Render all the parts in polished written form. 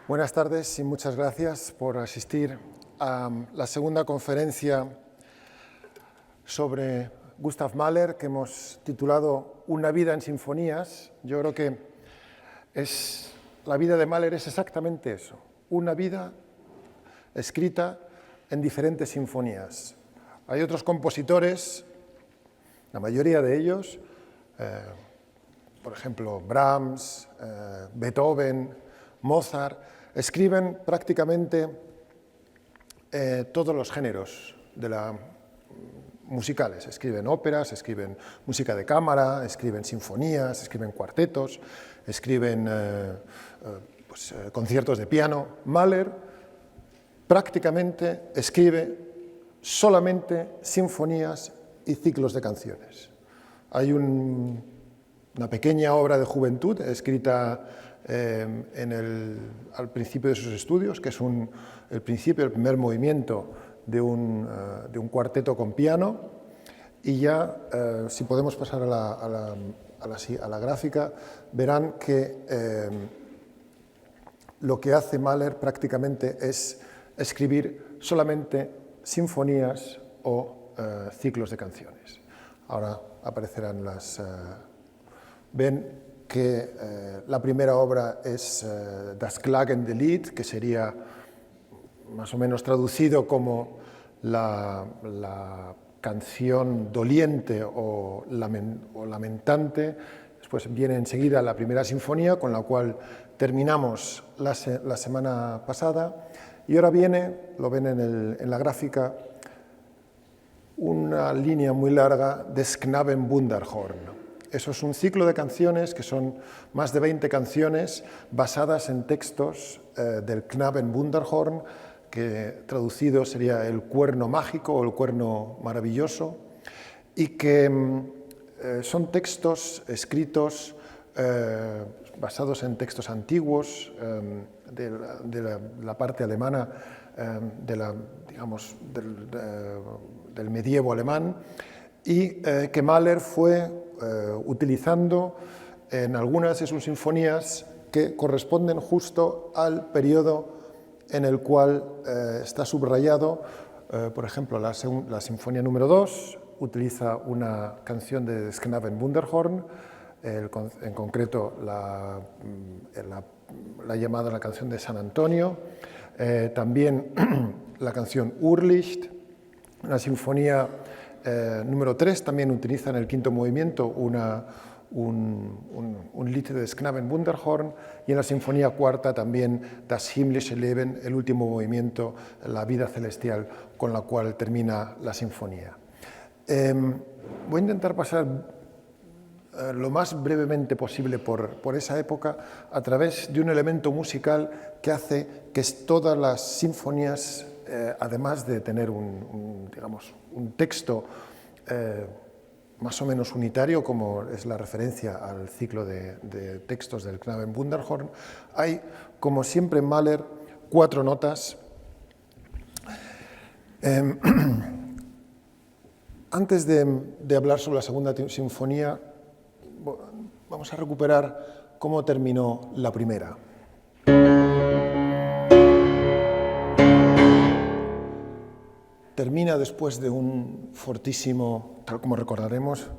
Buenas tardes y muchas gracias por asistir a la segunda conferencia sobre Gustav Mahler, que hemos titulado Una vida en sinfonías. Yo creo que la vida de Mahler es exactamente eso, una vida escrita en diferentes sinfonías. Hay otros compositores, la mayoría de ellos, por ejemplo, Brahms, Beethoven, Mozart, escriben prácticamente todos los géneros musicales. Escriben óperas, escriben música de cámara, escriben sinfonías, escriben cuartetos, escriben conciertos de piano. Mahler prácticamente escribe solamente sinfonías y ciclos de canciones. Hay una pequeña obra de juventud escrita al principio de sus estudios, que es el primer movimiento de un cuarteto con piano. Y ya, si podemos pasar a la gráfica, verán que lo que hace Mahler prácticamente es escribir solamente sinfonías o ciclos de canciones. Ahora aparecerán ven que la primera obra es Das klagende Lied, que sería más o menos traducido como la canción doliente o lamentante. Después viene enseguida la primera sinfonía, con la cual terminamos la semana pasada. Y ahora viene, lo ven en la gráfica, una línea muy larga de Des Knaben Wunderhorn. Eso es un ciclo de canciones que son más de 20 canciones basadas en textos del Knaben Wunderhorn, que traducido sería el cuerno mágico o el cuerno maravilloso, y que son textos escritos basados en textos antiguos de la parte alemana, del medievo alemán, y que Mahler fue utilizando en algunas de sus sinfonías que corresponden justo al periodo en el cual está subrayado. Por ejemplo, la sinfonía número 2 utiliza una canción de Des Knaben Wunderhorn, en concreto la llamada la canción de San Antonio, también la canción Urlicht. La sinfonía número 3 también utiliza en el quinto movimiento un Lied de Des Knaben Wunderhorn, y en la sinfonía cuarta también Das himmlische Leben, el último movimiento, la vida celestial, con la cual termina la sinfonía. Voy a intentar pasar lo más brevemente posible por esa época a través de un elemento musical que hace que todas las sinfonías, además de tener un texto más o menos unitario, como es la referencia al ciclo de textos del Knaben Wunderhorn, hay, como siempre en Mahler, 4 notas. Antes de hablar sobre la segunda sinfonía, vamos a recuperar cómo terminó la primera. Termina después de un fortísimo, tal como recordaremos,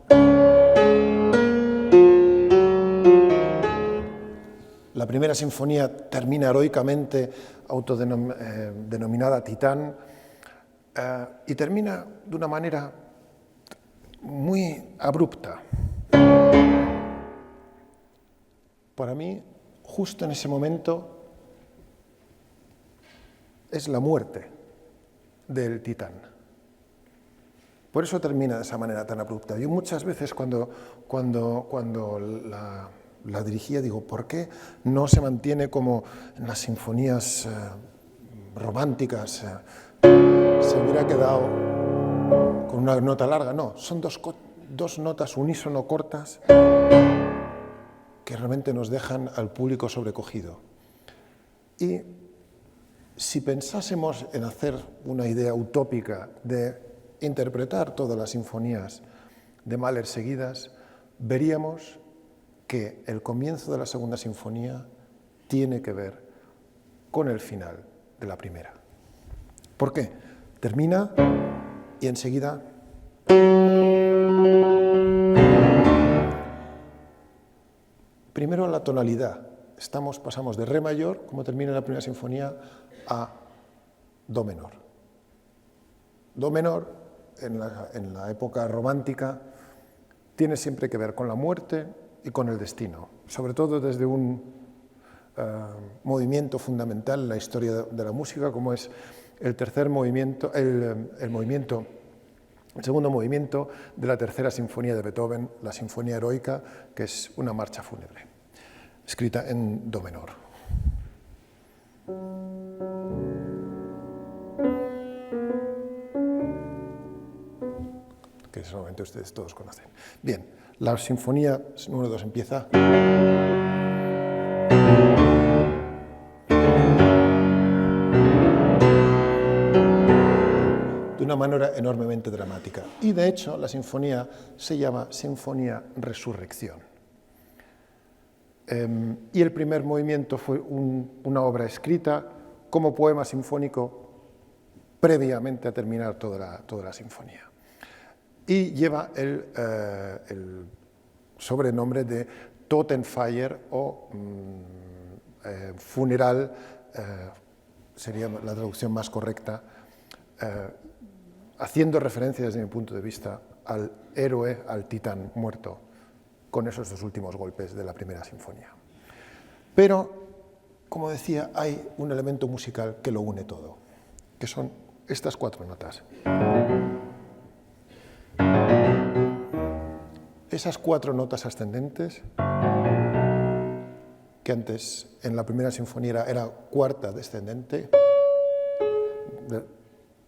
la primera sinfonía termina heroicamente, denominada Titán, y termina de una manera muy abrupta. Para mí, justo en ese momento, es la muerte del Titán. Por eso termina de esa manera tan abrupta. Yo muchas veces cuando la dirigía digo, ¿por qué no se mantiene como en las sinfonías románticas? Se hubiera quedado con una nota larga. No, son dos notas unísono cortas que realmente nos dejan al público sobrecogido. Y si pensásemos en hacer una idea utópica de interpretar todas las sinfonías de Mahler seguidas, veríamos que el comienzo de la segunda sinfonía tiene que ver con el final de la primera. ¿Por qué? Termina y enseguida primero la tonalidad. Pasamos de re mayor, como termina la primera sinfonía, a do menor. Do menor, en la época romántica, tiene siempre que ver con la muerte y con el destino, sobre todo desde un movimiento fundamental en la historia de la música, como es el tercer movimiento, el segundo movimiento de la tercera sinfonía de Beethoven, la Sinfonía Heroica, que es una marcha fúnebre, escrita en do menor. Que seguramente ustedes todos conocen. Bien, la sinfonía número 2 empieza de una manera enormemente dramática. Y de hecho, la sinfonía se llama Sinfonía Resurrección. Y el primer movimiento fue una obra escrita como poema sinfónico previamente a terminar toda la sinfonía. Y lleva el sobrenombre de Totenfeier o funeral, sería la traducción más correcta, haciendo referencia desde mi punto de vista al héroe, al titán muerto, con esos dos últimos golpes de la primera sinfonía. Pero, como decía, hay un elemento musical que lo une todo, que son estas 4 notas. Esas 4 notas ascendentes, que antes en la primera sinfonía era cuarta descendente,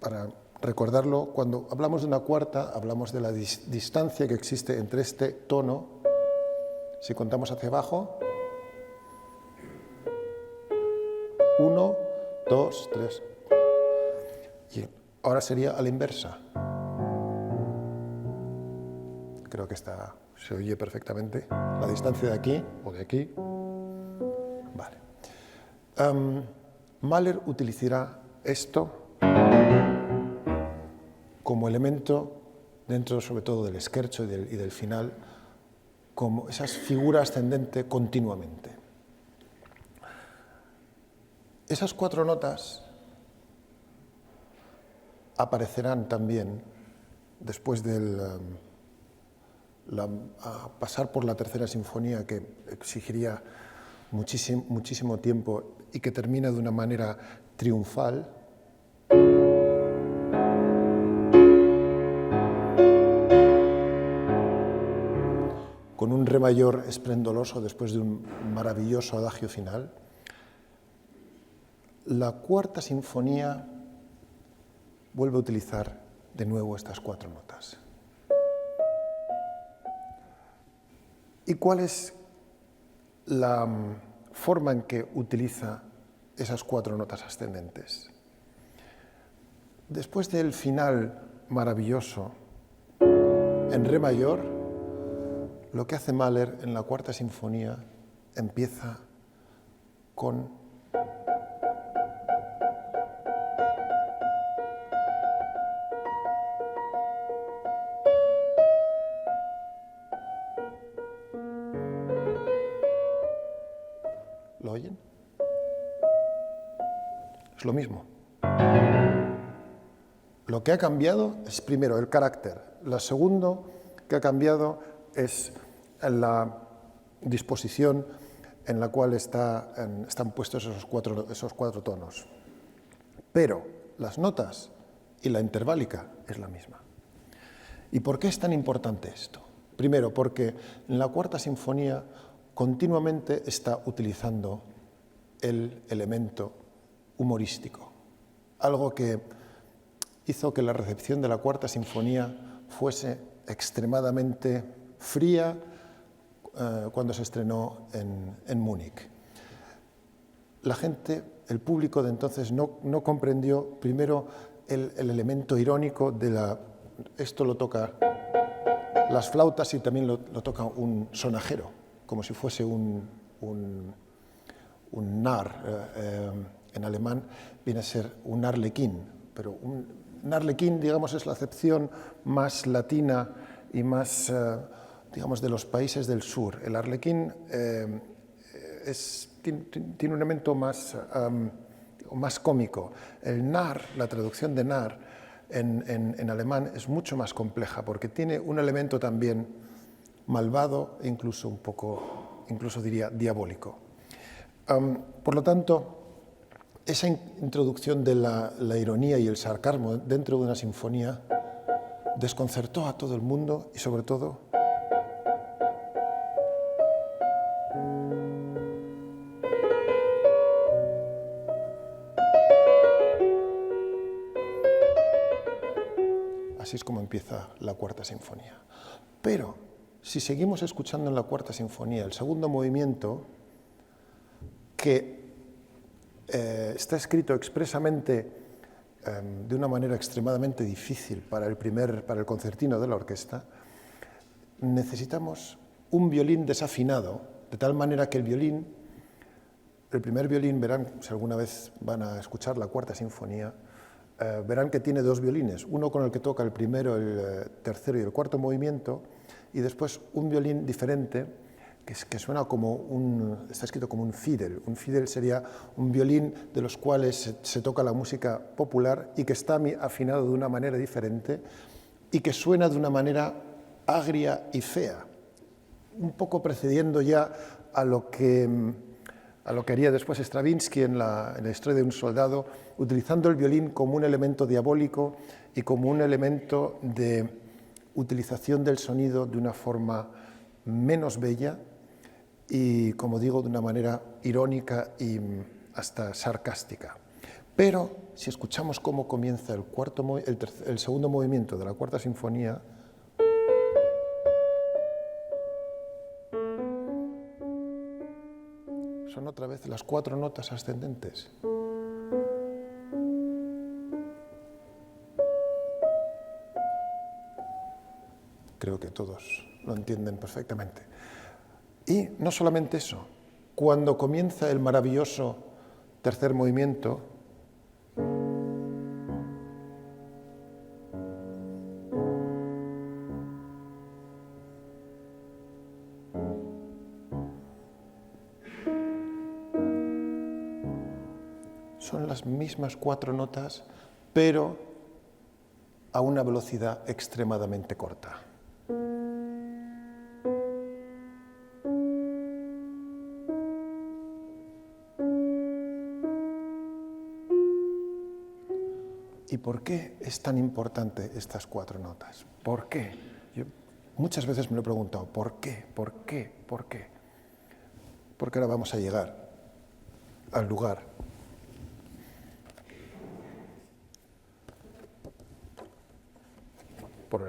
para recordarlo, cuando hablamos de una cuarta, hablamos de la distancia que existe entre este tono. Si contamos hacia abajo, 1, 2, 3. Y ahora sería a la inversa. Creo que se oye perfectamente. La distancia de aquí o de aquí. Vale. Mahler utilizará esto como elemento dentro, sobre todo, del scherzo y del final, como esa figura ascendente continuamente. Esas 4 notas aparecerán también después del pasar por la tercera sinfonía, que exigiría muchísimo tiempo y que termina de una manera triunfal. Con un re mayor esplendoroso después de un maravilloso adagio final. La cuarta sinfonía vuelve a utilizar de nuevo estas 4 notas. ¿Y cuál es la forma en que utiliza esas 4 notas ascendentes? Después del final maravilloso en re mayor, lo que hace Mahler en la cuarta sinfonía empieza con ¿Lo oyen? Es lo mismo. Lo que ha cambiado es, primero, el carácter. Lo segundo que ha cambiado es la disposición en la cual están puestos esos cuatro tonos. Pero las notas y la interválica es la misma. ¿Y por qué es tan importante esto? Primero, porque en la cuarta sinfonía continuamente está utilizando el elemento humorístico, algo que hizo que la recepción de la cuarta sinfonía fuese extremadamente fría cuando se estrenó en Múnich. La gente, el público de entonces no comprendió primero el elemento irónico de esto lo toca las flautas y también lo toca un sonajero, como si fuese un Narr. En alemán viene a ser un arlequín, pero un arlequín, digamos, es la acepción más latina y más, digamos, de los países del sur. El arlequín tiene un elemento más cómico. El Narr, la traducción de Narr en alemán es mucho más compleja porque tiene un elemento también malvado e incluso un poco, incluso diría, diabólico. Por lo tanto, esa introducción de la ironía y el sarcasmo dentro de una sinfonía desconcertó a todo el mundo y sobre todo así es como empieza la Cuarta Sinfonía. Pero si seguimos escuchando en la Cuarta Sinfonía el segundo movimiento, que está escrito expresamente de una manera extremadamente difícil para el concertino de la orquesta, necesitamos un violín desafinado, de tal manera que el primer violín, verán, si alguna vez van a escuchar la Cuarta Sinfonía, verán que tiene dos violines, uno con el que toca el primero, el tercero y el cuarto movimiento, y después un violín diferente que suena como está escrito como un fiddle. Un fiddle sería un violín de los cuales se toca la música popular y que está afinado de una manera diferente y que suena de una manera agria y fea, un poco precediendo ya a lo que haría después Stravinsky en la historia de un soldado, utilizando el violín como un elemento diabólico y como un elemento de utilización del sonido de una forma menos bella y, como digo, de una manera irónica y hasta sarcástica. Pero si escuchamos cómo comienza el segundo movimiento de la Cuarta Sinfonía, son otra vez las cuatro notas ascendentes. Creo que todos lo entienden perfectamente. Y no solamente eso, cuando comienza el maravilloso tercer movimiento, son las mismas cuatro notas, pero a una velocidad extremadamente corta. ¿Y por qué es tan importante estas cuatro notas? ¿Por qué? Yo muchas veces me lo he preguntado, ¿por qué? ¿Por qué? ¿Por qué? Porque ahora vamos a llegar al lugar por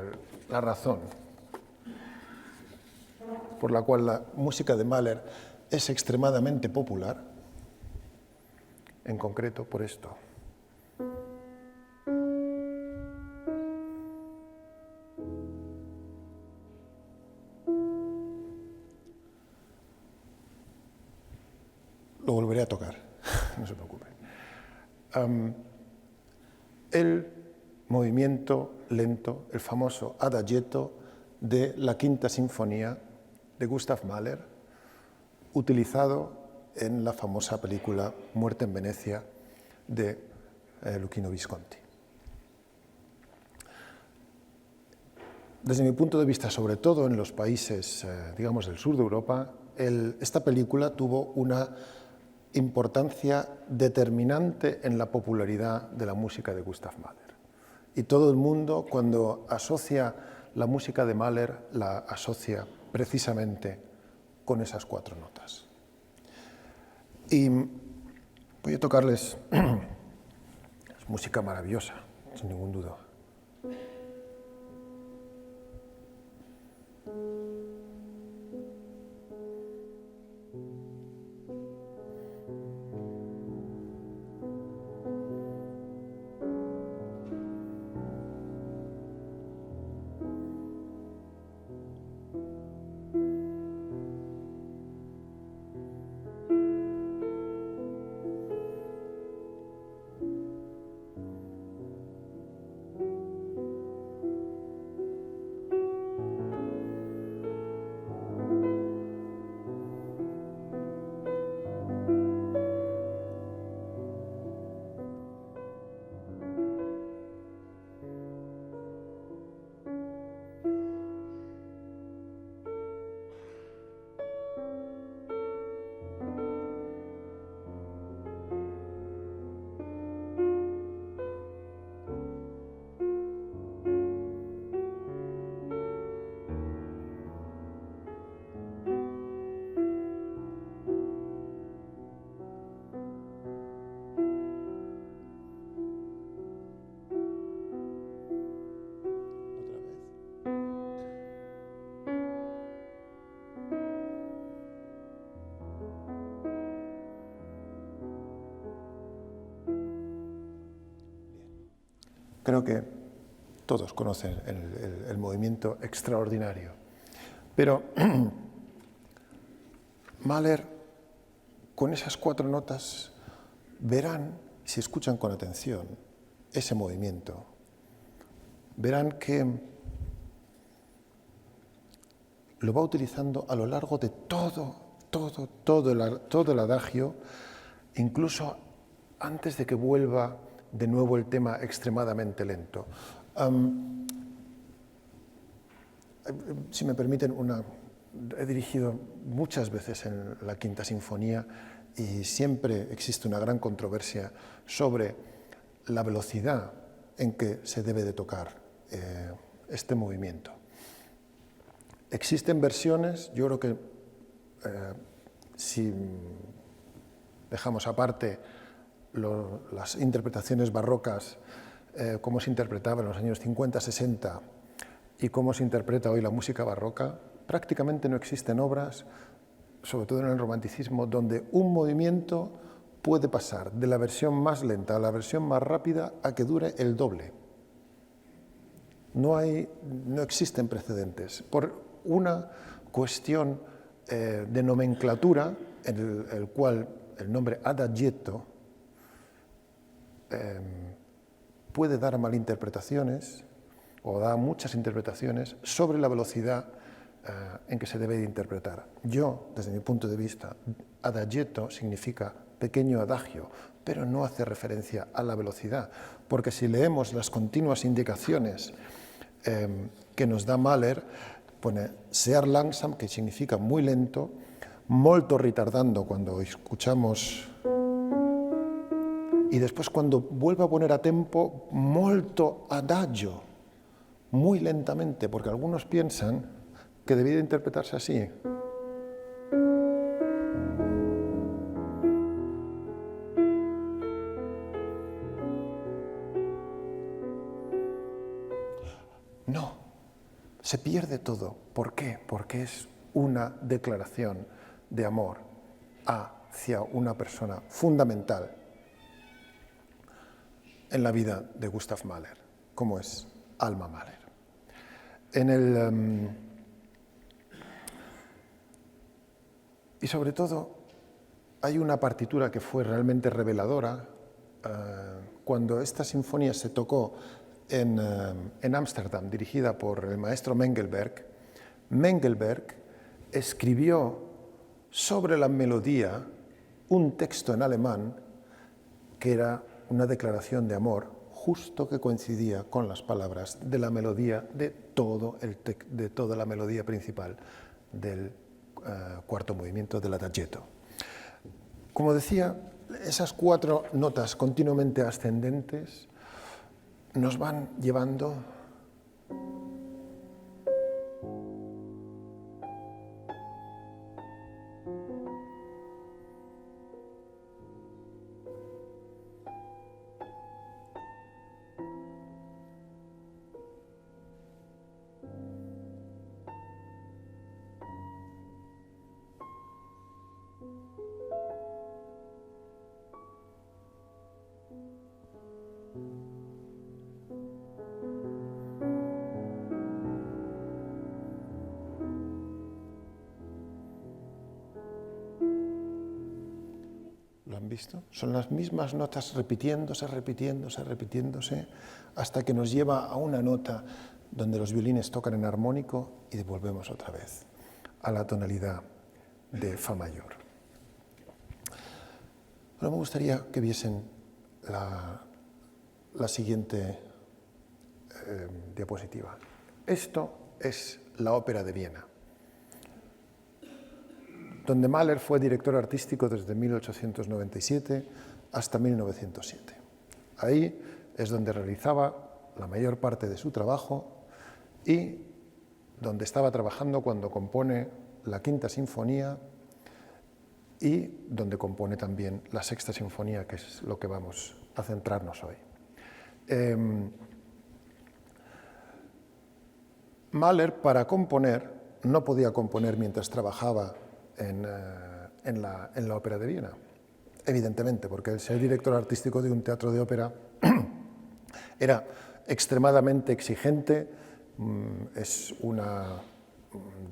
la razón por la cual la música de Mahler es extremadamente popular, en concreto por esto. Lo volveré a tocar, no se preocupen. El movimiento lento, el famoso adagietto de la Quinta Sinfonía de Gustav Mahler, utilizado en la famosa película Muerte en Venecia de Luchino Visconti. Desde mi punto de vista, sobre todo en los países, digamos, del sur de Europa, esta película tuvo una importancia determinante en la popularidad de la música de Gustav Mahler. Y todo el mundo, cuando asocia la música de Mahler, la asocia precisamente con esas cuatro notas. Y voy a tocarles, es música maravillosa, sin ningún duda. Creo que todos conocen el movimiento extraordinario. Pero Mahler, con esas 4 notas, verán, si escuchan con atención, ese movimiento. Verán que lo va utilizando a lo largo de todo el adagio, incluso antes de que vuelva de nuevo el tema extremadamente lento. Si me permiten, he dirigido muchas veces en la Quinta Sinfonía y siempre existe una gran controversia sobre la velocidad en que se debe de tocar este movimiento. Existen versiones, yo creo que si dejamos aparte las interpretaciones barrocas, cómo se interpretaba en los años 50-60 y cómo se interpreta hoy la música barroca, prácticamente no existen obras, sobre todo en el romanticismo, donde un movimiento puede pasar de la versión más lenta a la versión más rápida a que dure el doble. No existen precedentes, por una cuestión de nomenclatura, en el cual el nombre adagietto puede dar malinterpretaciones, o da muchas interpretaciones, sobre la velocidad en que se debe de interpretar. Yo, desde mi punto de vista, adagietto significa pequeño adagio, pero no hace referencia a la velocidad, porque si leemos las continuas indicaciones que nos da Mahler, pone sehr langsam, que significa muy lento, molto ritardando cuando escuchamos, y después cuando vuelve a poner a tempo, molto adagio, muy lentamente, porque algunos piensan que debía interpretarse así. No, se pierde todo. ¿Por qué? Porque es una declaración de amor hacia una persona fundamental en la vida de Gustav Mahler, como es Alma Mahler. Y sobre todo, hay una partitura que fue realmente reveladora. Cuando esta sinfonía se tocó en Ámsterdam, dirigida por el maestro Mengelberg, Mengelberg escribió sobre la melodía un texto en alemán que era una declaración de amor, justo que coincidía con las palabras de la melodía de toda la melodía principal del cuarto movimiento del adagietto. Como decía, esas 4 notas continuamente ascendentes nos van llevando ¿Lo han visto? Son las mismas notas repitiéndose, hasta que nos lleva a una nota donde los violines tocan en armónico y devolvemos otra vez a la tonalidad de fa mayor. Ahora me gustaría que viesen la siguiente diapositiva. Esto es la Ópera de Viena, donde Mahler fue director artístico desde 1897 hasta 1907. Ahí es donde realizaba la mayor parte de su trabajo y donde estaba trabajando cuando compone la Quinta Sinfonía y donde compone también la Sexta Sinfonía, que es lo que vamos a centrarnos hoy. Mahler, para componer, no podía componer mientras trabajaba en la Ópera de Viena, evidentemente, porque el ser director artístico de un teatro de ópera era extremadamente exigente, es una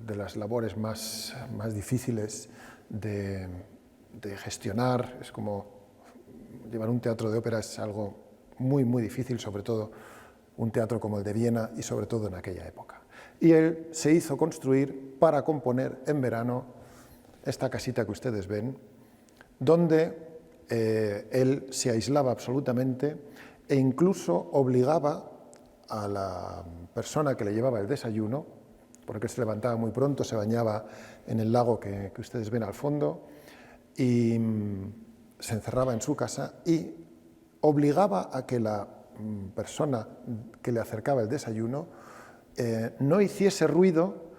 de las labores más difíciles de gestionar. Es como llevar un teatro de ópera, es algo muy difícil, sobre todo un teatro como el de Viena y sobre todo en aquella época. Y él se hizo construir para componer en verano esta casita que ustedes ven, donde él se aislaba absolutamente e incluso obligaba a la persona que le llevaba el desayuno, porque él se levantaba muy pronto, se bañaba en el lago que ustedes ven al fondo, y se encerraba en su casa y obligaba a que la persona que le acercaba el desayuno no hiciese ruido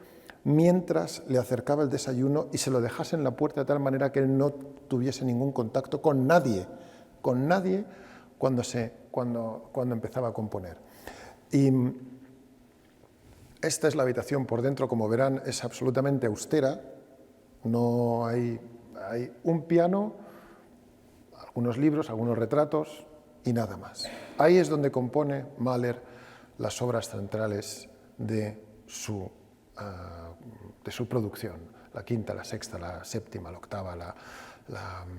mientras le acercaba el desayuno y se lo dejase en la puerta de tal manera que él no tuviese ningún contacto con nadie cuando empezaba a componer. Y esta es la habitación por dentro, como verán, es absolutamente austera, no hay un piano, algunos libros, algunos retratos y nada más. Ahí es donde compone Mahler las obras centrales de su producción, la quinta, la sexta, la séptima, la octava, la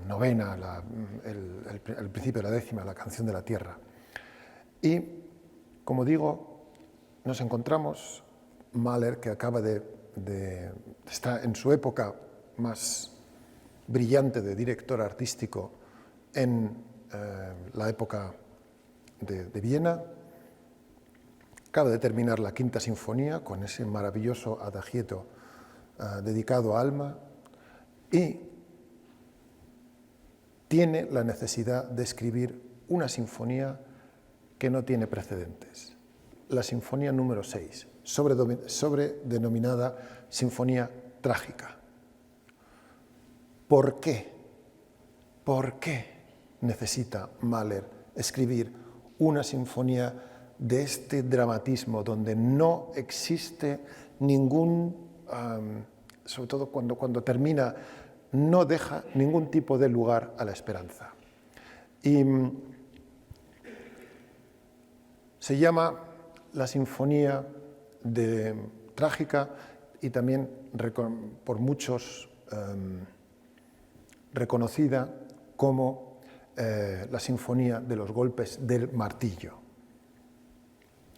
novena, el principio de la décima, la canción de la tierra. Y, como digo, nos encontramos Mahler, que está en su época más brillante de director artístico en la época de Viena. Acaba de terminar la Quinta Sinfonía con ese maravilloso adagietto dedicado a Alma y tiene la necesidad de escribir una sinfonía que no tiene precedentes, la Sinfonía número 6, sobredenominada Sinfonía Trágica. ¿Por qué? ¿Por qué necesita Mahler escribir una sinfonía de este dramatismo donde no existe ningún, sobre todo cuando termina, no deja ningún tipo de lugar a la esperanza? Y se llama la Sinfonía Trágica y también por muchos reconocida como la Sinfonía de los golpes del martillo.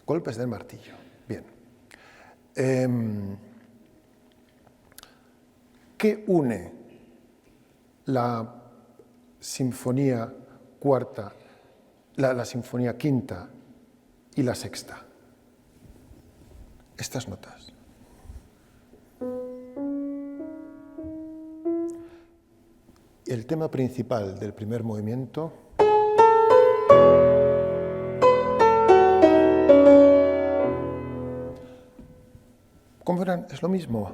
Golpes del martillo. Bien. ¿Qué une la Sinfonía cuarta, la Sinfonía quinta y la sexta? Estas notas. El tema principal del primer movimiento como verán, es lo mismo.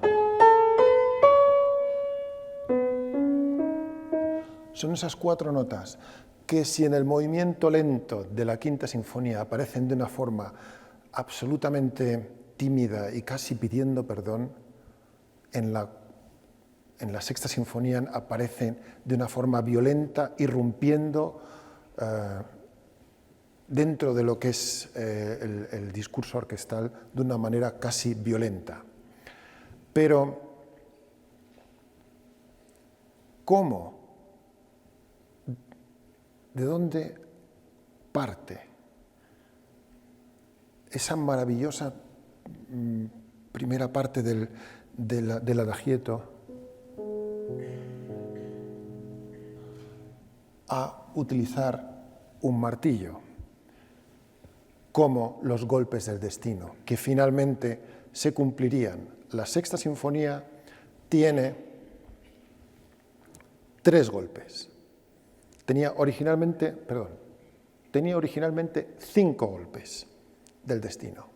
Son esas cuatro notas que si en el movimiento lento de la Quinta Sinfonía aparecen de una forma absolutamente tímida y casi pidiendo perdón, en la Sexta Sinfonía aparecen de una forma violenta, irrumpiendo dentro de lo que es el discurso orquestal de una manera casi violenta. Pero, ¿cómo? ¿De dónde parte esa maravillosa primera parte del adagietto a utilizar un martillo como los golpes del destino, que finalmente se cumplirían? La Sexta Sinfonía tiene 3 golpes. Tenía originalmente 5 golpes del destino.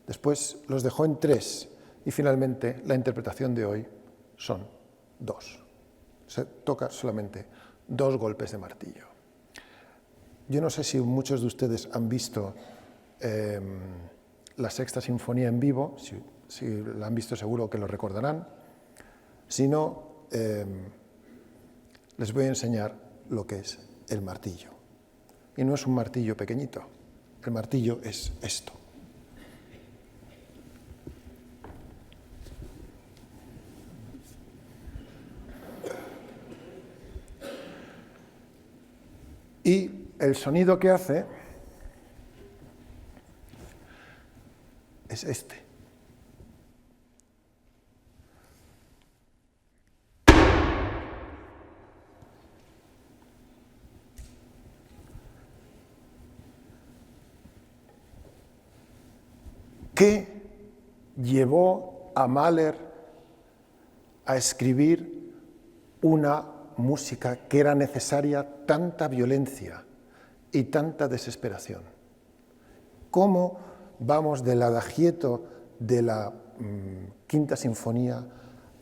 Después los dejó en 3 y finalmente la interpretación de hoy son 2. Se toca solamente 2 golpes de martillo. Yo no sé si muchos de ustedes han visto la Sexta Sinfonía en vivo, si la han visto seguro que lo recordarán. Si no, les voy a enseñar lo que es el martillo. Y no es un martillo pequeñito, el martillo es esto. Y el sonido que hace es este. ¿Qué llevó a Mahler a escribir una música que era necesaria tanta violencia y tanta desesperación? ¿Cómo vamos del adagietto de la quinta sinfonía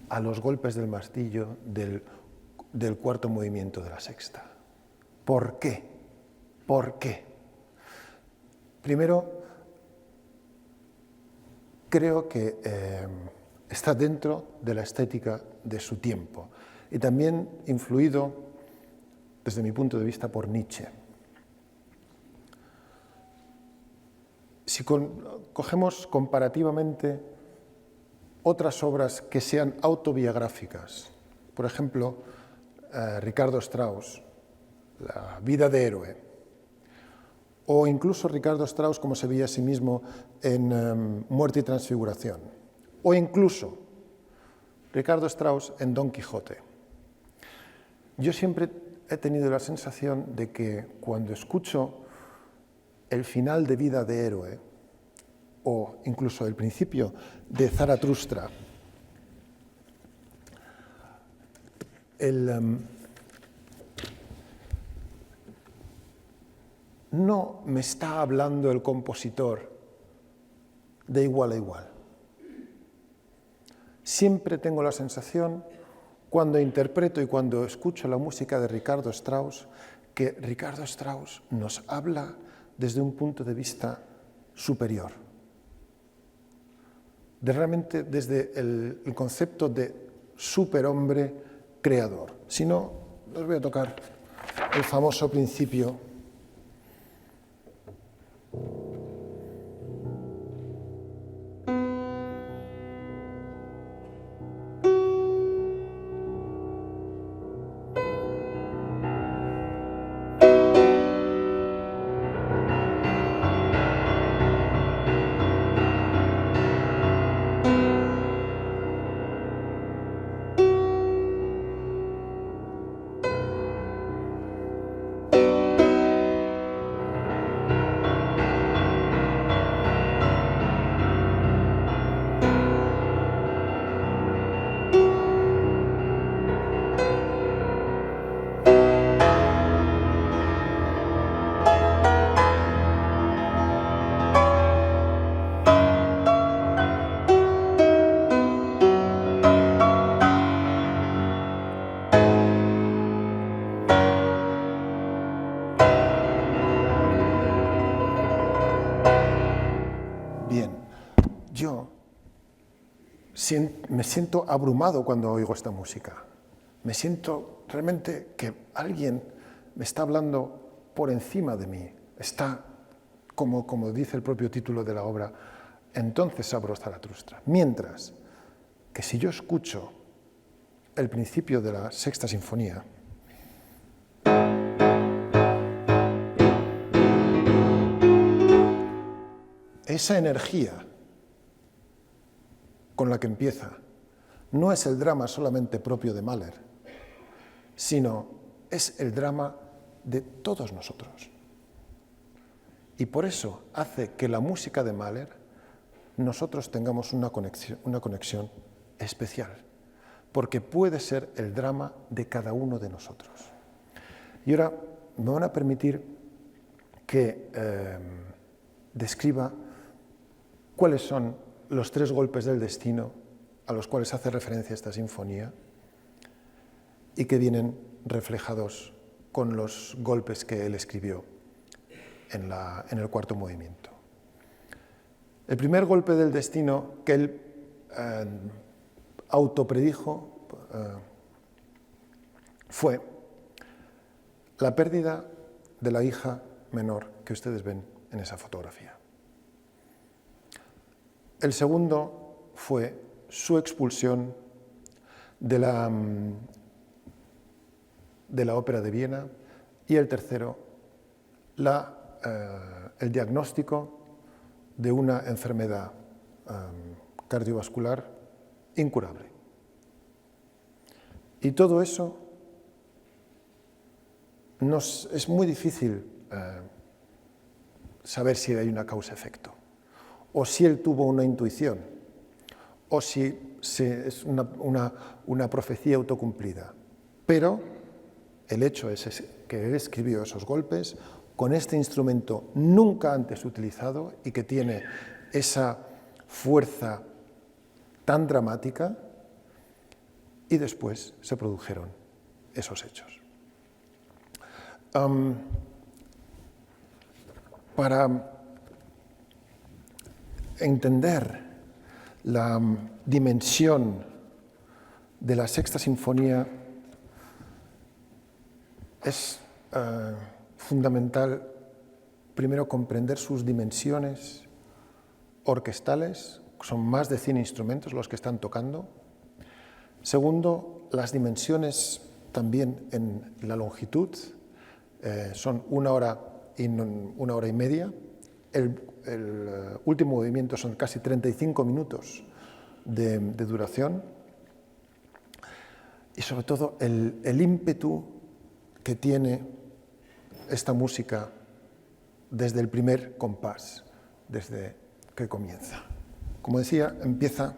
a los golpes del martillo del cuarto movimiento de la sexta? ¿Por qué? ¿Por qué? Primero, creo que está dentro de la estética de su tiempo y también influido, desde mi punto de vista, por Nietzsche. Si cogemos comparativamente otras obras que sean autobiográficas, por ejemplo, Ricardo Strauss, La vida de héroe, o incluso Ricardo Strauss como se veía a sí mismo en Muerte y Transfiguración, o incluso Ricardo Strauss en Don Quijote. Yo siempre he tenido la sensación de que cuando escucho el final de Vida de héroe, o incluso el principio de Zaratustra, no me está hablando el compositor de igual a igual. Siempre tengo la sensación, cuando interpreto y cuando escucho la música de Ricardo Strauss, que Ricardo Strauss nos habla desde un punto de vista superior, realmente desde el concepto de superhombre creador. Si no, os voy a tocar el famoso principio . Me siento abrumado cuando oigo esta música. Me siento realmente que alguien me está hablando por encima de mí. Está, como dice el propio título de la obra, entonces abro Zaratustra. Mientras que si yo escucho el principio de la sexta sinfonía, esa energía con la que empieza no es el drama solamente propio de Mahler, sino es el drama de todos nosotros. Y por eso hace que la música de Mahler nosotros tengamos una conexión especial, porque puede ser el drama de cada uno de nosotros. Y ahora me van a permitir que describa cuáles son los tres golpes del destino a los cuales hace referencia esta sinfonía y que vienen reflejados con los golpes que él escribió en el cuarto movimiento. El primer golpe del destino que él autopredijo fue la pérdida de la hija menor que ustedes ven en esa fotografía. El segundo fue su expulsión de la Ópera de Viena, y el tercero, el diagnóstico de una enfermedad cardiovascular incurable. Y todo eso es muy difícil saber si hay una causa-efecto, o si él tuvo una intuición, o si es una profecía autocumplida. Pero el hecho es que él escribió esos golpes con este instrumento nunca antes utilizado y que tiene esa fuerza tan dramática, y después se produjeron esos hechos. Para entender la dimensión de la Sexta Sinfonía es fundamental primero comprender sus dimensiones orquestales, son más de 100 instrumentos los que están tocando. Segundo, las dimensiones también en la longitud, son 1 hora y 1 hora y media. El último movimiento son casi 35 minutos de duración. Y sobre todo el ímpetu que tiene esta música desde el primer compás, desde que comienza. Como decía, empieza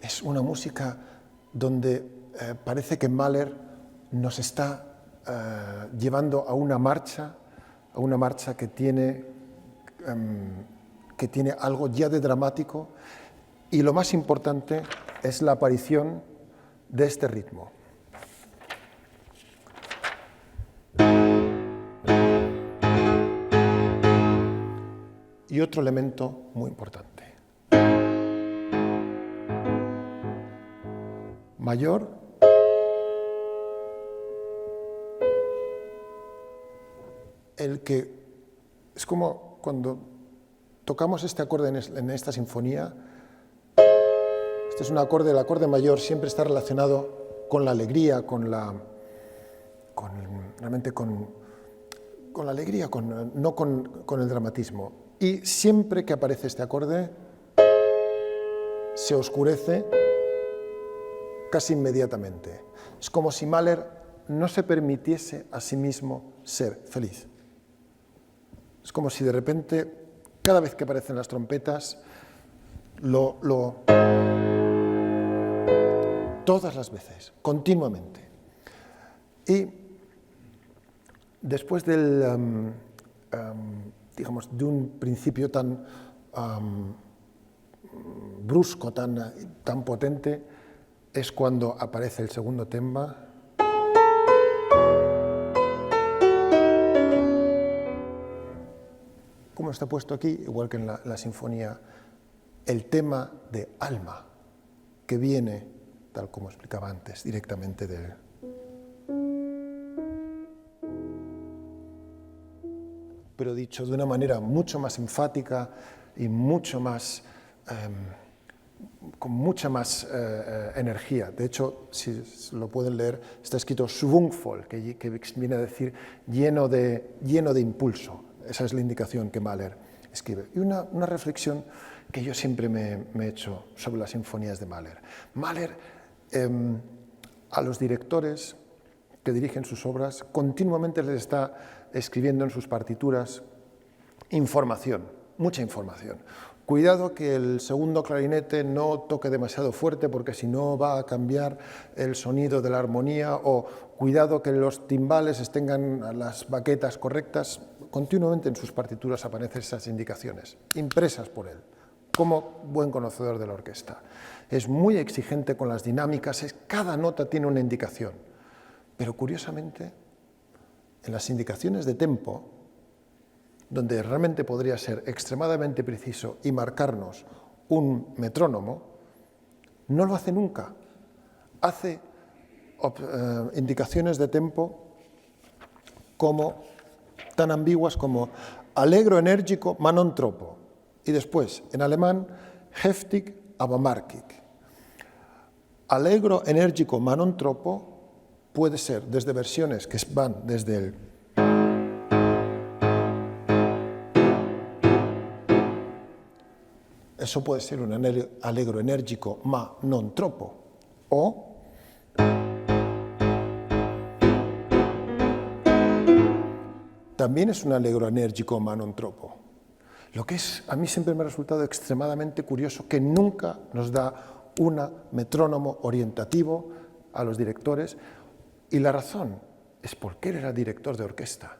es una música donde parece que Mahler nos está llevando a una marcha que tiene algo ya de dramático, y lo más importante es la aparición de este ritmo. Y otro elemento muy importante. Mayor, el que es como cuando tocamos este acorde en esta sinfonía. Este es un acorde, el acorde mayor siempre está relacionado con la alegría, realmente con la alegría, no con el dramatismo. Y siempre que aparece este acorde, se oscurece casi inmediatamente. Es como si Mahler no se permitiese a sí mismo ser feliz. Es como si de repente, cada vez que aparecen las trompetas, todas las veces, continuamente. Y después digamos, de un principio tan brusco, tan potente, es cuando aparece el segundo tema. Como está puesto aquí, igual que en la sinfonía, el tema de alma, que viene, tal como explicaba antes, directamente de él. Pero dicho de una manera mucho más enfática y mucho más, con mucha más energía. De hecho, si lo pueden leer, está escrito schwungvoll, que viene a decir lleno de impulso. Esa es la indicación que Mahler escribe. Y una reflexión que yo siempre me he hecho sobre las sinfonías de Mahler. Mahler, a los directores que dirigen sus obras, continuamente les está escribiendo en sus partituras información, mucha información. Cuidado que el segundo clarinete no toque demasiado fuerte porque si no va a cambiar el sonido de la armonía, o cuidado que los timbales tengan las baquetas correctas. Continuamente en sus partituras aparecen esas indicaciones, impresas por él, como buen conocedor de la orquesta. Es muy exigente con las dinámicas, cada nota tiene una indicación. Pero curiosamente, en las indicaciones de tempo, donde realmente podría ser extremadamente preciso y marcarnos un metrónomo, no lo hace nunca. Hace indicaciones de tempo tan ambiguas como allegro enérgico ma non troppo, y después, en alemán, heftig aber markig. Allegro enérgico ma non troppo puede ser desde versiones que van desde el eso puede ser un allegro enérgico ma non troppo, o también es un allegro enérgico ma non troppo. Lo que a mí siempre me ha resultado extremadamente curioso, que nunca nos da un metrónomo orientativo a los directores, y la razón es porque él era director de orquesta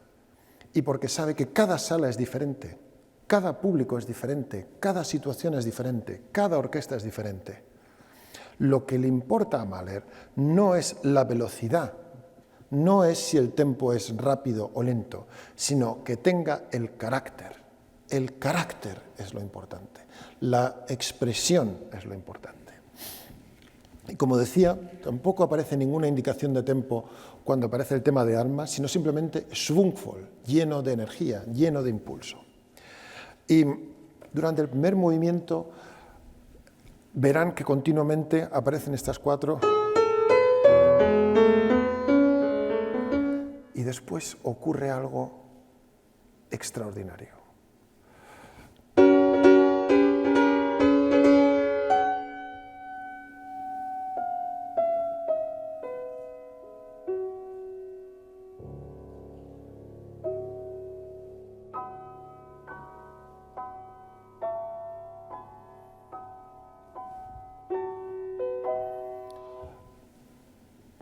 y porque sabe que cada sala es diferente, cada público es diferente, cada situación es diferente, cada orquesta es diferente. Lo que le importa a Mahler no es la velocidad, no es si el tempo es rápido o lento, sino que tenga el carácter. El carácter es lo importante, la expresión es lo importante. Y como decía, tampoco aparece ninguna indicación de tempo cuando aparece el tema de armas, sino simplemente schwungvoll, lleno de energía, lleno de impulso. Y durante el primer movimiento verán que continuamente aparecen estas cuatro y después ocurre algo extraordinario.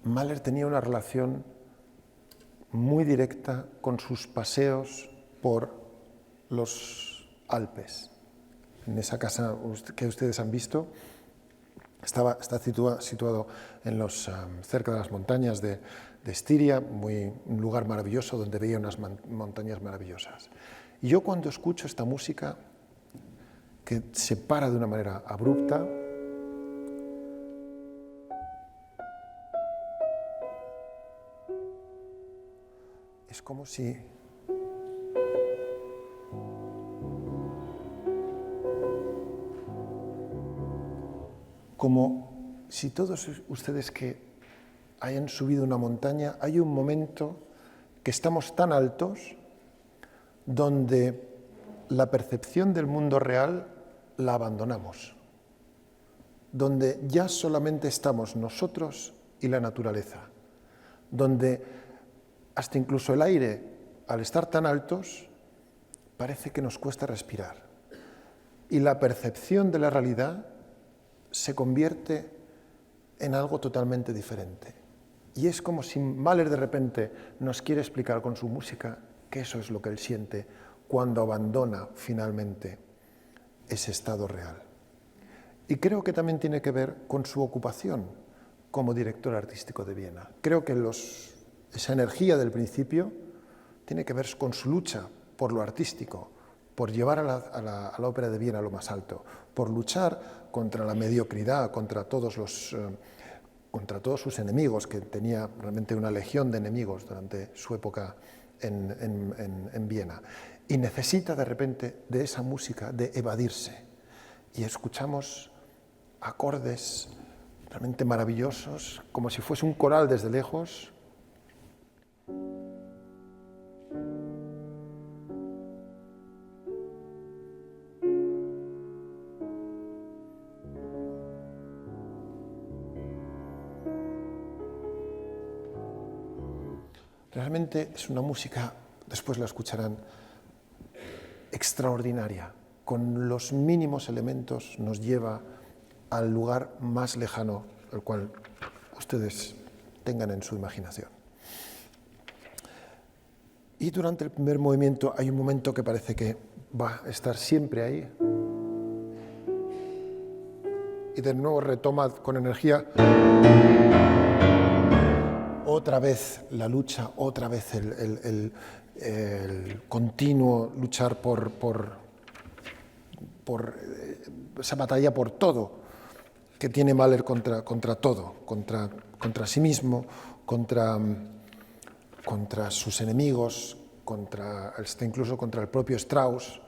Mahler tenía una relación muy directa con sus paseos por los Alpes. En esa casa que ustedes han visto, está situado en cerca de las montañas de Estiria, un lugar maravilloso donde veía unas montañas maravillosas. Y yo cuando escucho esta música, que se para de una manera abrupta, es como si todos ustedes que hayan subido una montaña, hay un momento que estamos tan altos donde la percepción del mundo real la abandonamos, donde ya solamente estamos nosotros y la naturaleza, donde hasta incluso el aire, al estar tan altos, parece que nos cuesta respirar. Y la percepción de la realidad se convierte en algo totalmente diferente. Y es como si Mahler de repente nos quiere explicar con su música que eso es lo que él siente cuando abandona finalmente ese estado real. Y creo que también tiene que ver con su ocupación como director artístico de Viena. Creo que esa energía del principio tiene que ver con su lucha por lo artístico, por llevar a la ópera de Viena a lo más alto, por luchar contra la mediocridad, contra todos sus enemigos, que tenía realmente una legión de enemigos durante su época en Viena. Y necesita de repente de esa música de evadirse. Y escuchamos acordes realmente maravillosos, como si fuese un coral desde lejos. Realmente es una música, después la escucharán, extraordinaria. Con los mínimos elementos nos lleva al lugar más lejano, el cual ustedes tengan en su imaginación. Y durante el primer movimiento hay un momento que parece que va a estar siempre ahí. Y de nuevo retoma con energía. otra vez la lucha, otra vez el continuo luchar por esa batalla por todo que tiene Mahler contra todo, contra sí mismo, contra sus enemigos, hasta incluso contra el propio Strauss,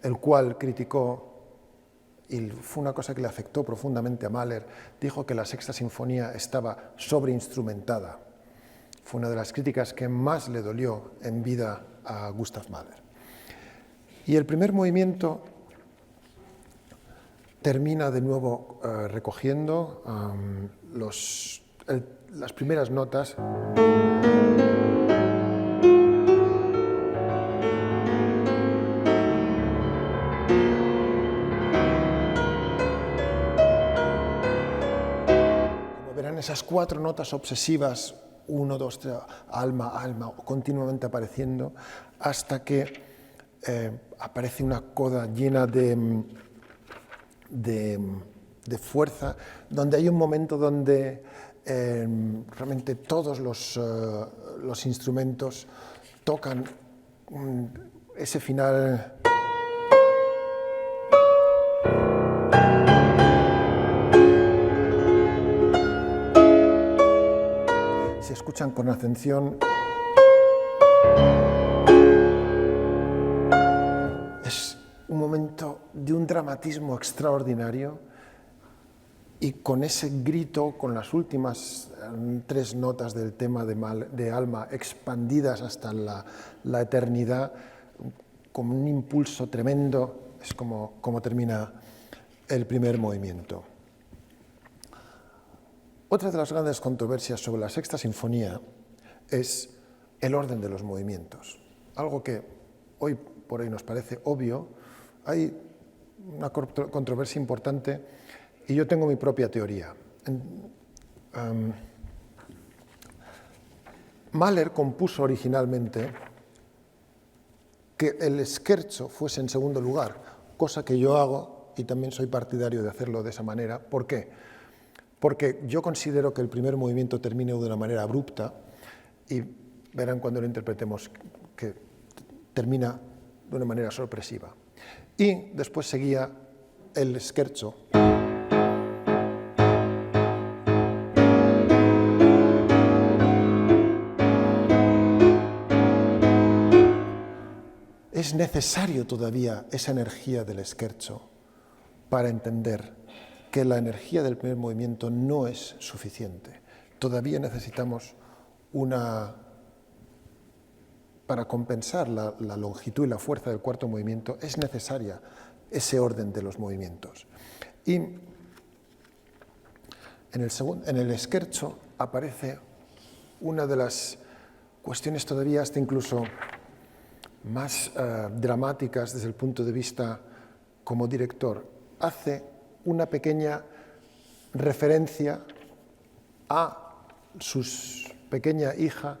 el cual criticó, y fue una cosa que le afectó profundamente a Mahler, dijo que la Sexta Sinfonía estaba sobreinstrumentada. Fue una de las críticas que más le dolió en vida a Gustav Mahler. Y el primer movimiento termina de nuevo recogiendo las primeras notas. Como verán, esas 4 notas obsesivas, 1, 2, 3, alma, alma, continuamente apareciendo, hasta que aparece una coda llena de fuerza, donde hay un momento donde realmente todos los instrumentos tocan ese final. Se escuchan con atención. Es un momento de un dramatismo extraordinario, y con ese grito, con las últimas 3 notas del tema de Alma expandidas hasta la eternidad, con un impulso tremendo, es como termina el primer movimiento. Otra de las grandes controversias sobre la Sexta Sinfonía es el orden de los movimientos, algo que hoy por hoy nos parece obvio. Hay una controversia importante y yo tengo mi propia teoría. Mahler compuso originalmente que el scherzo fuese en segundo lugar, cosa que yo hago y también soy partidario de hacerlo de esa manera. ¿Por qué? Porque yo considero que el primer movimiento termine de una manera abrupta, y verán cuando lo interpretemos que termina de una manera sorpresiva. Y después seguía el scherzo. Es necesario todavía esa energía del scherzo para entender que la energía del primer movimiento no es suficiente. Todavía necesitamos para compensar la longitud y la fuerza del cuarto movimiento, es necesaria ese orden de los movimientos. Y en el scherzo aparece una de las cuestiones todavía hasta incluso más dramáticas desde el punto de vista como director. Hace una pequeña referencia a su pequeña hija.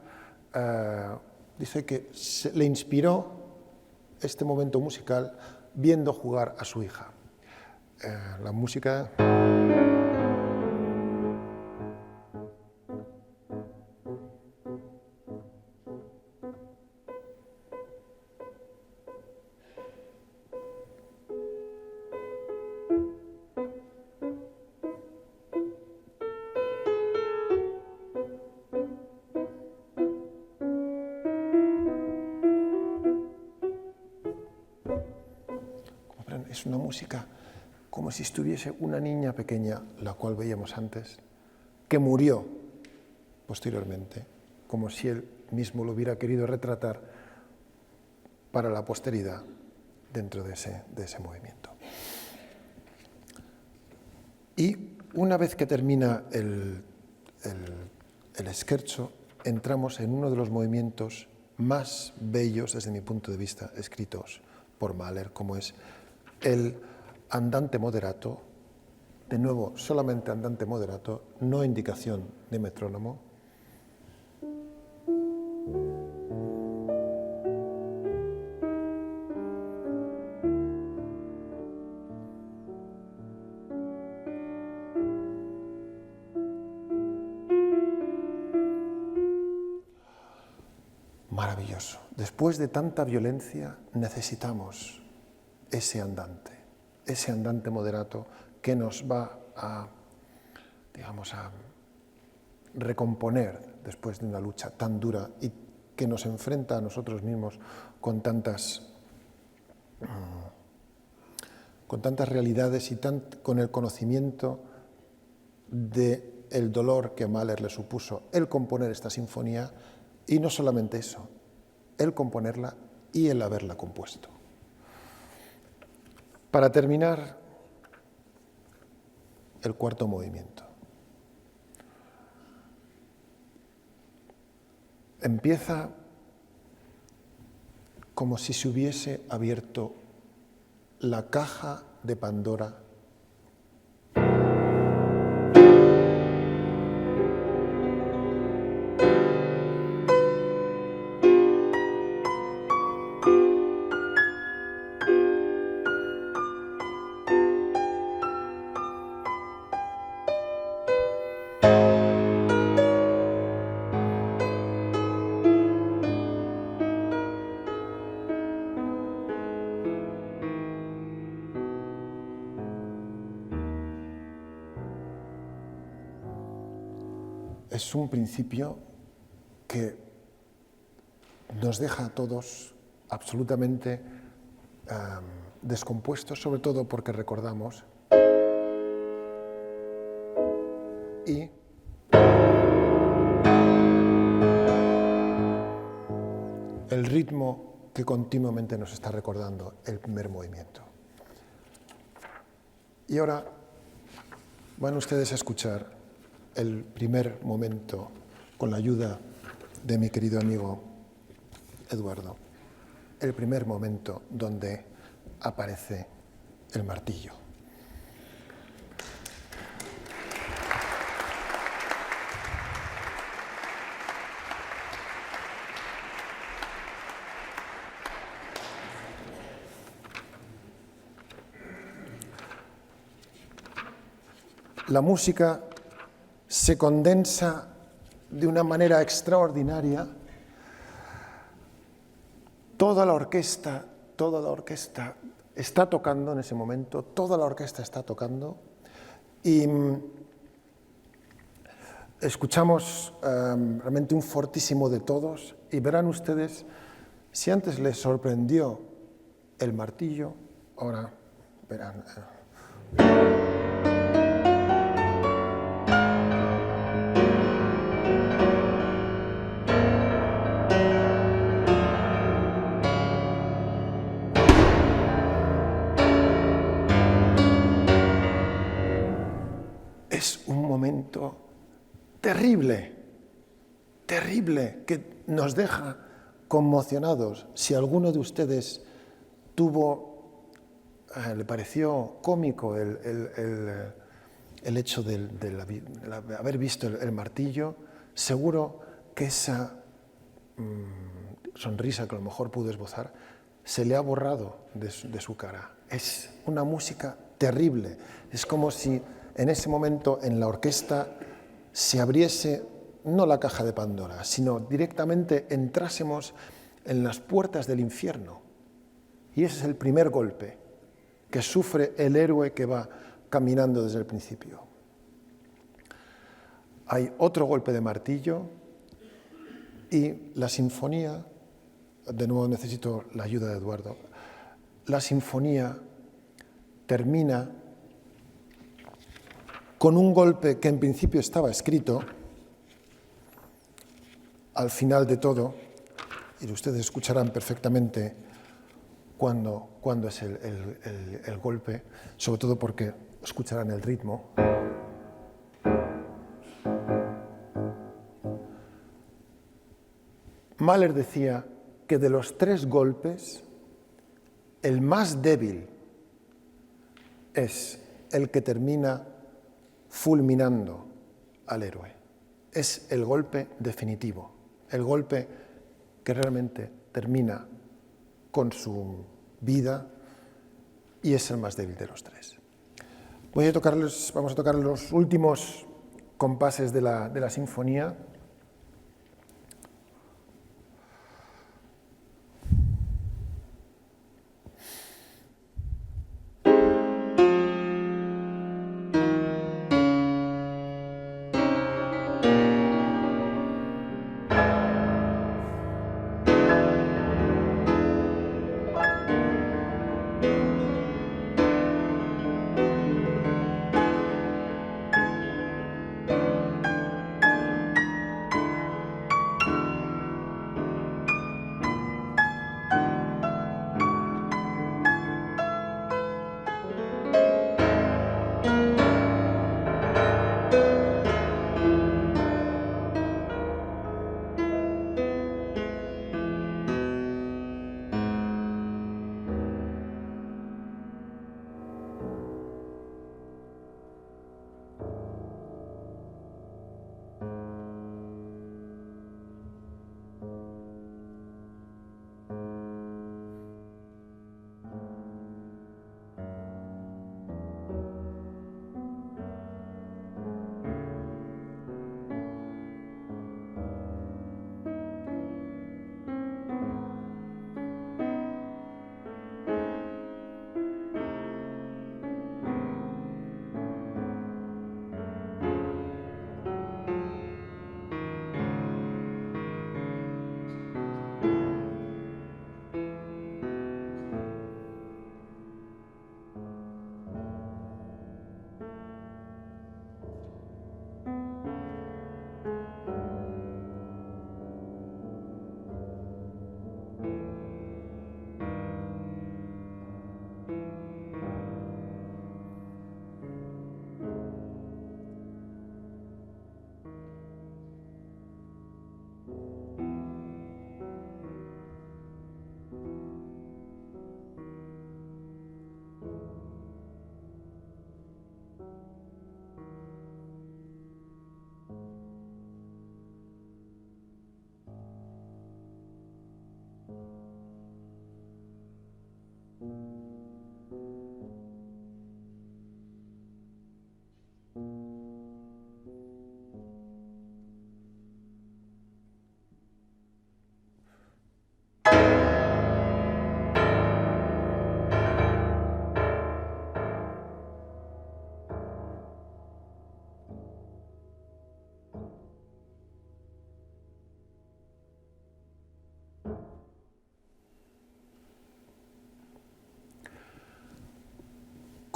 Dice que le inspiró este momento musical viendo jugar a su hija. La música... Es una música como si estuviese una niña pequeña, la cual veíamos antes, que murió posteriormente, como si él mismo lo hubiera querido retratar para la posteridad dentro de ese movimiento. Y una vez que termina el scherzo, entramos en uno de los movimientos más bellos, desde mi punto de vista, escritos por Mahler, como es el andante moderato. De nuevo, solamente andante moderato, no indicación de metrónomo. Maravilloso. Después de tanta violencia necesitamos ese andante moderato que nos va a, digamos, a recomponer después de una lucha tan dura y que nos enfrenta a nosotros mismos con tantas realidades y con el conocimiento del dolor que a Mahler le supuso el componer esta sinfonía, y no solamente eso, el componerla y el haberla compuesto. Para terminar, el cuarto movimiento. Empieza como si se hubiese abierto la caja de Pandora . Es un principio que nos deja a todos absolutamente descompuestos, sobre todo porque recordamos y el ritmo que continuamente nos está recordando el primer movimiento. Y ahora van ustedes a escuchar el primer momento con la ayuda de mi querido amigo Eduardo, el primer momento donde aparece el martillo. La música se condensa de una manera extraordinaria. Toda la orquesta está tocando en ese momento, toda la orquesta está tocando y escuchamos realmente un fortísimo de todos, y verán ustedes, si antes les sorprendió el martillo, ahora verán. Es un momento terrible, terrible, que nos deja conmocionados. Si alguno de ustedes le pareció cómico el hecho de haber visto el martillo, seguro que esa sonrisa que a lo mejor pudo esbozar se le ha borrado de su cara. Es una música terrible. Es como si en ese momento en la orquesta se abriese no la caja de Pandora, sino directamente entrásemos en las puertas del infierno. Y ese es el primer golpe que sufre el héroe que va caminando desde el principio. Hay otro golpe de martillo y la sinfonía, de nuevo necesito la ayuda de Eduardo, la sinfonía termina con un golpe que en principio estaba escrito al final de todo, y ustedes escucharán perfectamente cuándo es el golpe, sobre todo porque escucharán el ritmo. Mahler decía que de los 3 golpes, el más débil es el que termina fulminando al héroe. Es el golpe definitivo, el golpe que realmente termina con su vida y es el más débil de los 3. Vamos a tocar los últimos compases de la sinfonía.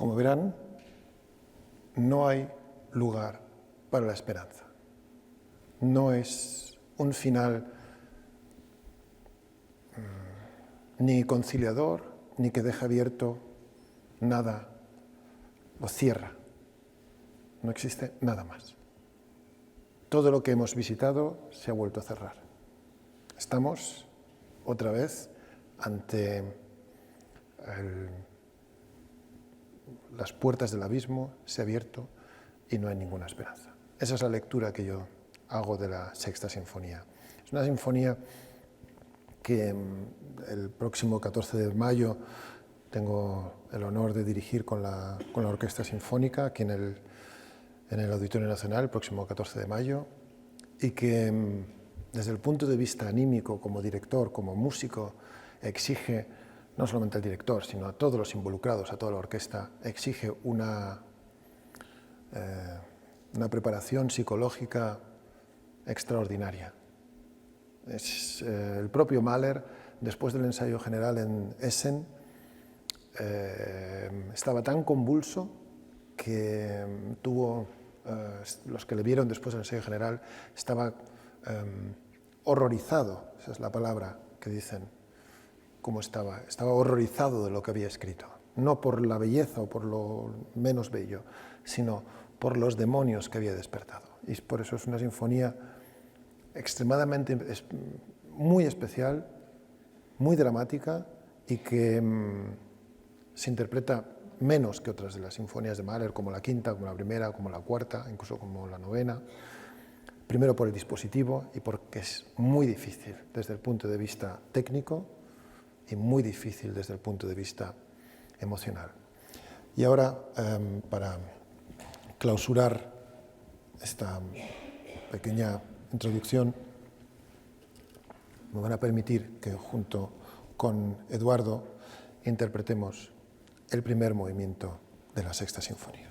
como verán, no hay lugar para la esperanza. No es un final ni conciliador, ni que deja abierto nada, lo cierra. No existe nada más. Todo lo que hemos visitado se ha vuelto a cerrar. Estamos otra vez ante las puertas del abismo, se ha abierto y no hay ninguna esperanza. Esa es la lectura que yo hago de la Sexta Sinfonía. Es una sinfonía que el próximo 14 de mayo tengo el honor de dirigir con la Orquesta Sinfónica aquí en el Auditorio Nacional el próximo 14 de mayo y que desde el punto de vista anímico, como director, como músico, exige, no solamente al director, sino a todos los involucrados, a toda la orquesta, exige una preparación psicológica extraordinaria. El propio Mahler, después del ensayo general en Essen, estaba tan convulso que los que le vieron después del ensayo general, estaba horrorizado, esa es la palabra que dicen, cómo estaba horrorizado de lo que había escrito, no por la belleza o por lo menos bello, sino por los demonios que había despertado. Y por eso es una sinfonía extremadamente, muy especial, muy dramática y que se interpreta menos que otras de las sinfonías de Mahler, como la quinta, como la primera, como la cuarta, incluso como la novena. Primero por el dispositivo y porque es muy difícil desde el punto de vista técnico y muy difícil desde el punto de vista emocional. Y ahora, para clausurar esta pequeña introducción, me van a permitir que junto con Eduardo interpretemos el primer movimiento de la Sexta Sinfonía.